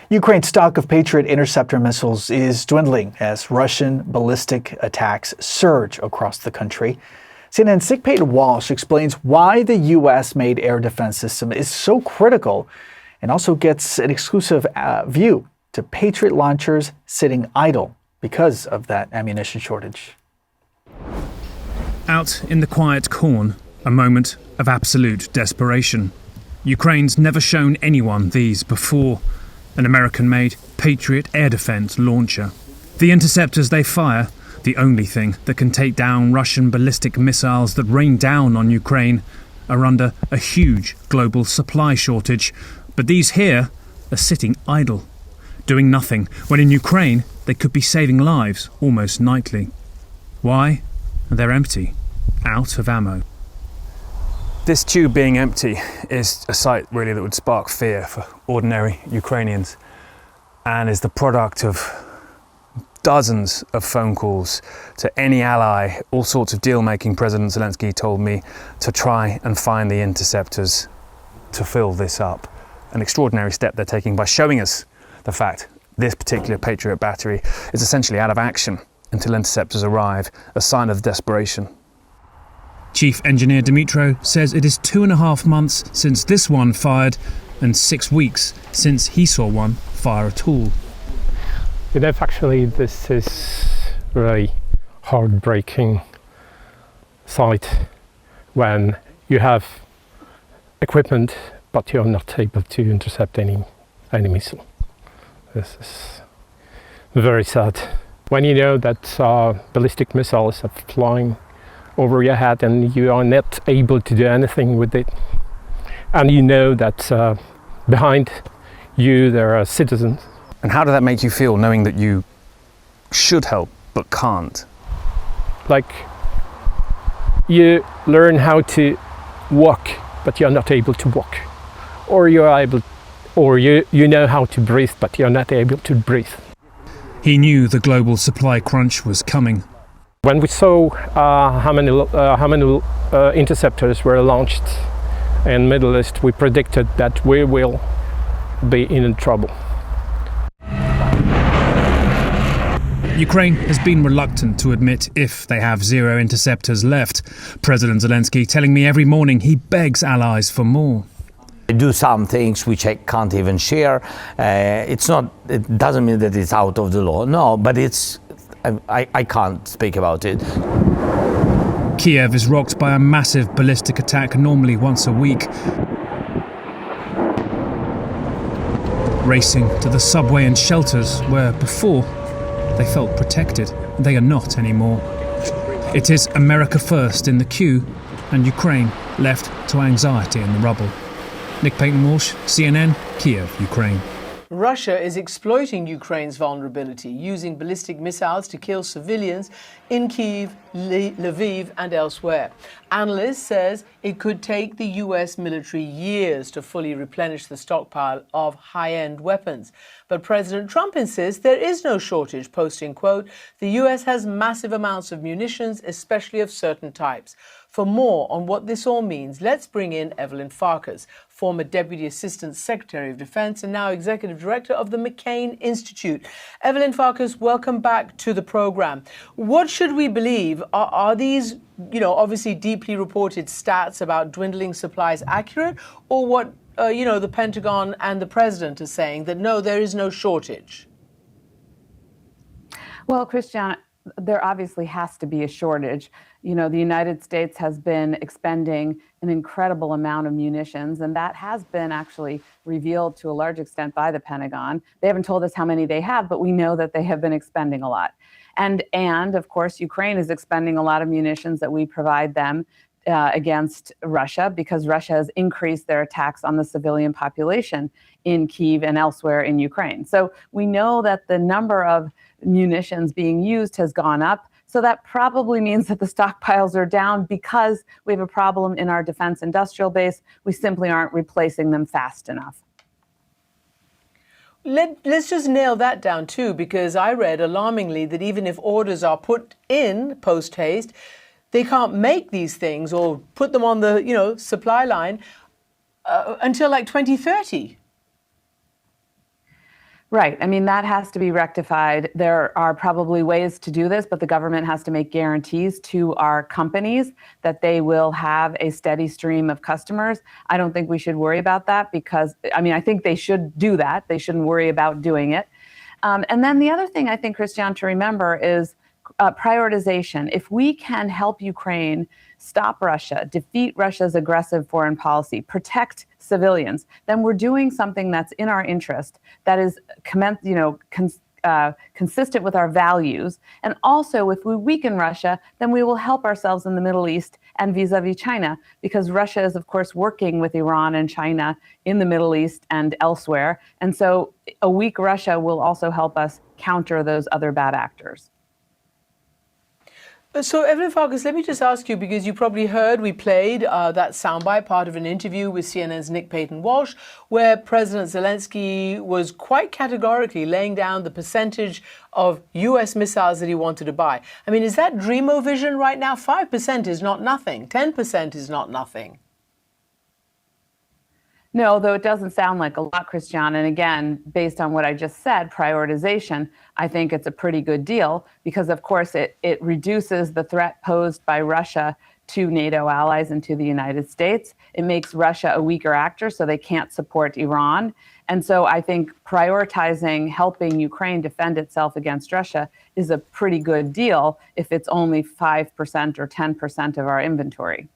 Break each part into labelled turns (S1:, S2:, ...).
S1: Ukraine's stock of Patriot interceptor missiles is dwindling as Russian ballistic attacks surge across the country. CNN's Sigpaid Walsh explains why the U.S.-made air defense system is so critical and also gets an exclusive view to Patriot launchers sitting idle because of that ammunition shortage.
S2: Out in the quiet corn, a moment of absolute desperation. Ukraine's never shown anyone these before. An American-made Patriot air defense launcher. The interceptors they fire, the only thing that can take down Russian ballistic missiles that rain down on Ukraine, are under a huge global supply shortage. But these here are sitting idle, doing nothing, when in Ukraine they could be saving lives almost nightly. Why? They're empty, out of ammo. This tube being empty is a sight really that would spark fear for ordinary Ukrainians, and is the product of dozens of phone calls to any ally, all sorts of deal-making. President Zelensky told me to try and find the interceptors to fill this up. An extraordinary step they're taking by showing us the fact this particular Patriot battery is essentially out of action until interceptors arrive, a sign of desperation. Chief Engineer Dmytro says it is 2.5 months since this one fired and 6 weeks since he saw one fire at all.
S3: You know, actually, this is really heartbreaking sight when you have equipment but you're not able to intercept any missile. This is very sad. When you know that ballistic missiles are flying over your head and you are not able to do anything with it, and you know that behind you there are citizens.
S2: And how did that make you feel, knowing that you should help but can't?
S3: Like you learn how to walk but you're not able to walk, or you know how to breathe but you're not able to breathe.
S2: He knew the global supply crunch was coming.
S3: When we saw how many interceptors were launched in Middle East, we predicted that we will be in trouble.
S2: Ukraine has been reluctant to admit if they have 0 interceptors left. President Zelensky telling me every morning he begs allies for more.
S4: I do some things which I can't even share. It doesn't mean that it's out of the law, no, but I can't speak about it.
S2: Kiev is rocked by a massive ballistic attack normally once a week. Racing to the subway and shelters where before they felt protected. They are not anymore. It is America first in the queue and Ukraine left to anxiety in the rubble. Nick Payton-Walsh, CNN, Kiev, Ukraine.
S5: Russia is exploiting Ukraine's vulnerability, using ballistic missiles to kill civilians in Kyiv, Lviv and elsewhere. Analysts says it could take the US military years to fully replenish the stockpile of high-end weapons. But President Trump insists there is no shortage, posting, quote, "The US has massive amounts of munitions, especially of certain types." For more on what this all means, let's bring in Evelyn Farkas, former Deputy Assistant Secretary of Defense and now Executive Director of the McCain Institute. Evelyn Farkas, welcome back to the program. What should we believe? Are these, obviously deeply reported stats about dwindling supplies accurate, or what, the Pentagon and the President are saying, that no, there is no shortage?
S6: Well, Christian, there obviously has to be a shortage. The United States has been expending an incredible amount of munitions, and that has been actually revealed to a large extent by the Pentagon. They haven't told us how many they have, but we know that they have been expending a lot. And of course, Ukraine is expending a lot of munitions that we provide them against Russia, because Russia has increased their attacks on the civilian population in Kyiv and elsewhere in Ukraine. So we know that the number of munitions being used has gone up. So that probably means that the stockpiles are down because we have a problem in our defense industrial base. We simply aren't replacing them fast enough.
S5: Let's just nail that down too, because I read alarmingly that even if orders are put in post-haste, they can't make these things or put them on the supply line until like 2030.
S6: Right. I mean, that has to be rectified. There are probably ways to do this, but the government has to make guarantees to our companies that they will have a steady stream of customers. I don't think we should worry about that because, I mean, I think they should do that. They shouldn't worry about doing it. And then the other thing I think, Christian, to remember is prioritization. If we can help Ukraine stop Russia, defeat Russia's aggressive foreign policy, protect civilians, then we're doing something that's in our interest, that is consistent with our values. And also, if we weaken Russia, then we will help ourselves in the Middle East and vis-a-vis China, because Russia is, of course, working with Iran and China in the Middle East and elsewhere. And so a weak Russia will also help us counter those other bad actors.
S5: So, Evelyn Farkas, let me just ask you, because you probably heard we played that soundbite, part of an interview with CNN's Nick Payton-Walsh, where President Zelensky was quite categorically laying down the percentage of US missiles that he wanted to buy. I mean, is that dream-o-vision right now? 5% is not nothing. 10% is not nothing.
S6: No, though it doesn't sound like a lot, Christian. And again, based on what I just said, prioritization, I think it's a pretty good deal because, of course, it reduces the threat posed by Russia to NATO allies and to the United States. It makes Russia a weaker actor, so they can't support Iran. And so I think prioritizing helping Ukraine defend itself against Russia is a pretty good deal if it's only 5% or 10% of our inventory.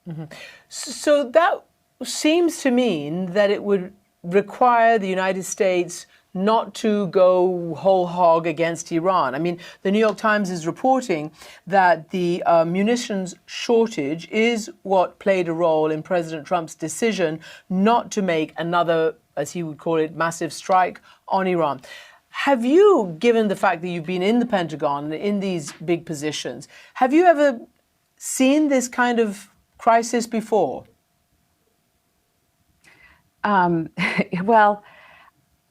S5: Mm-hmm. So that seems to mean that it would require the United States not to go whole hog against Iran. I mean, the New York Times is reporting that the munitions shortage is what played a role in President Trump's decision not to make another, as he would call it, massive strike on Iran. Have you, given the fact that you've been in the Pentagon, in these big positions, have you ever seen this kind of crisis before?
S6: Well,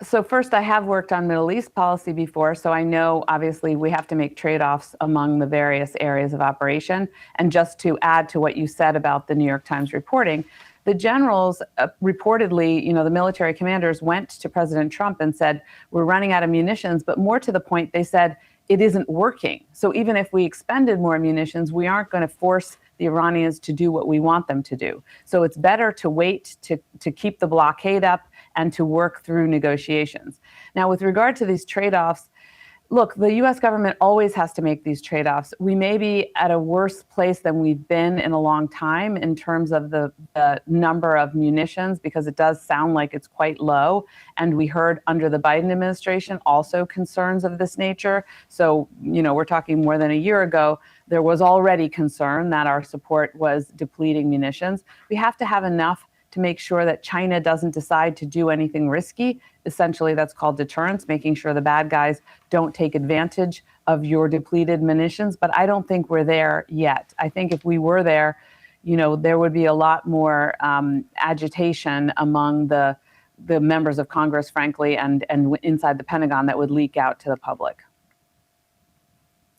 S6: so first, I have worked on Middle East policy before, so I know, obviously, we have to make trade-offs among the various areas of operation. And just to add to what you said about the New York Times reporting, the generals reportedly, the military commanders went to President Trump and said, we're running out of munitions, but more to the point, they said, it isn't working. So even if we expended more munitions, we aren't going to force the Iranians to do what we want them to do. So it's better to wait to keep the blockade up and to work through negotiations. Now, with regard to these trade-offs, look, the U.S. government always has to make these trade-offs. We may be at a worse place than we've been in a long time in terms of the number of munitions, because it does sound like it's quite low. And we heard under the Biden administration also concerns of this nature. So, we're talking more than a year ago, there was already concern that our support was depleting munitions. We have to have enough to make sure that China doesn't decide to do anything risky. Essentially, that's called deterrence, making sure the bad guys don't take advantage of your depleted munitions. But I don't think we're there yet. I think if we were there, there would be a lot more agitation among the members of Congress, frankly, and inside the Pentagon that would leak out to the public.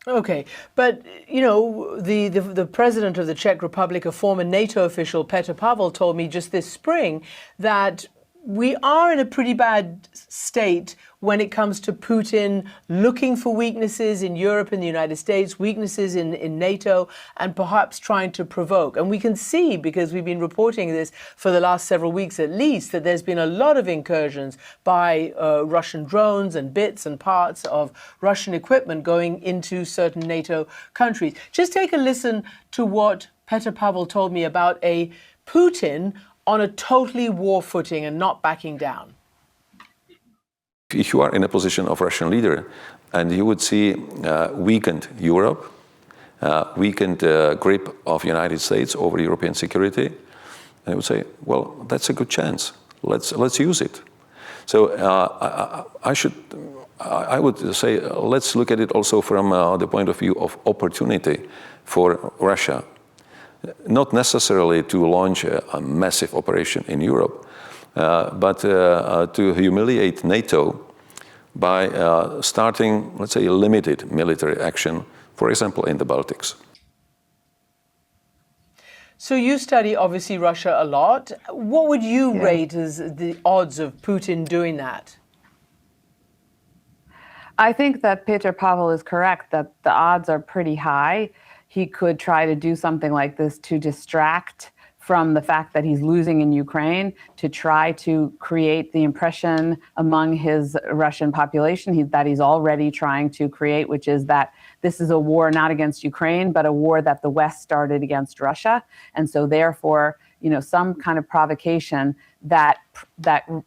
S5: Okay, but, the president of the Czech Republic, a former NATO official, Petr Pavel, told me just this spring that we are in a pretty bad state when it comes to Putin looking for weaknesses in Europe and the United States, weaknesses in NATO, and perhaps trying to provoke. And we can see, because we've been reporting this for the last several weeks at least, that there's been a lot of incursions by Russian drones and bits and parts of Russian equipment going into certain NATO countries. Just take a listen to what Petr Pavel told me about a Putin on a totally war footing and not backing down.
S7: If you are in a position of Russian leader and you would see weakened Europe, weakened grip of United States over European security, and you would say, well, that's a good chance. Let's use it. So I would say, let's look at it also from the point of view of opportunity for Russia. Not necessarily to launch a massive operation in Europe, but to humiliate NATO by starting, let's say, a limited military action, for example, in the Baltics.
S5: So you study obviously Russia a lot. What would you rate as the odds of Putin doing that?
S6: I think that Petr Pavel is correct that the odds are pretty high. He could try to do something like this to distract from the fact that he's losing in Ukraine, to try to create the impression among his Russian population that he's already trying to create, which is that this is a war not against Ukraine, but a war that the West started against Russia. And so therefore, some kind of provocation that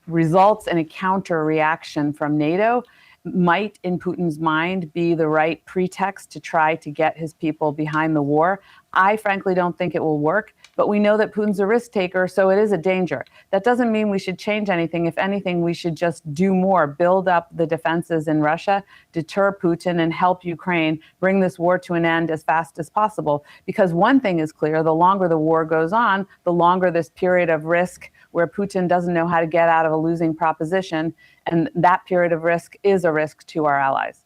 S6: results in a counter reaction from NATO might, in Putin's mind, be the right pretext to try to get his people behind the war. I frankly don't think it will work, but we know that Putin's a risk taker, so it is a danger. That doesn't mean we should change anything. If anything, we should just do more, build up the defenses in Russia, deter Putin, and help Ukraine bring this war to an end as fast as possible. Because one thing is clear, the longer the war goes on, the longer this period of risk where Putin doesn't know how to get out of a losing proposition, and that period of risk is a risk to our allies.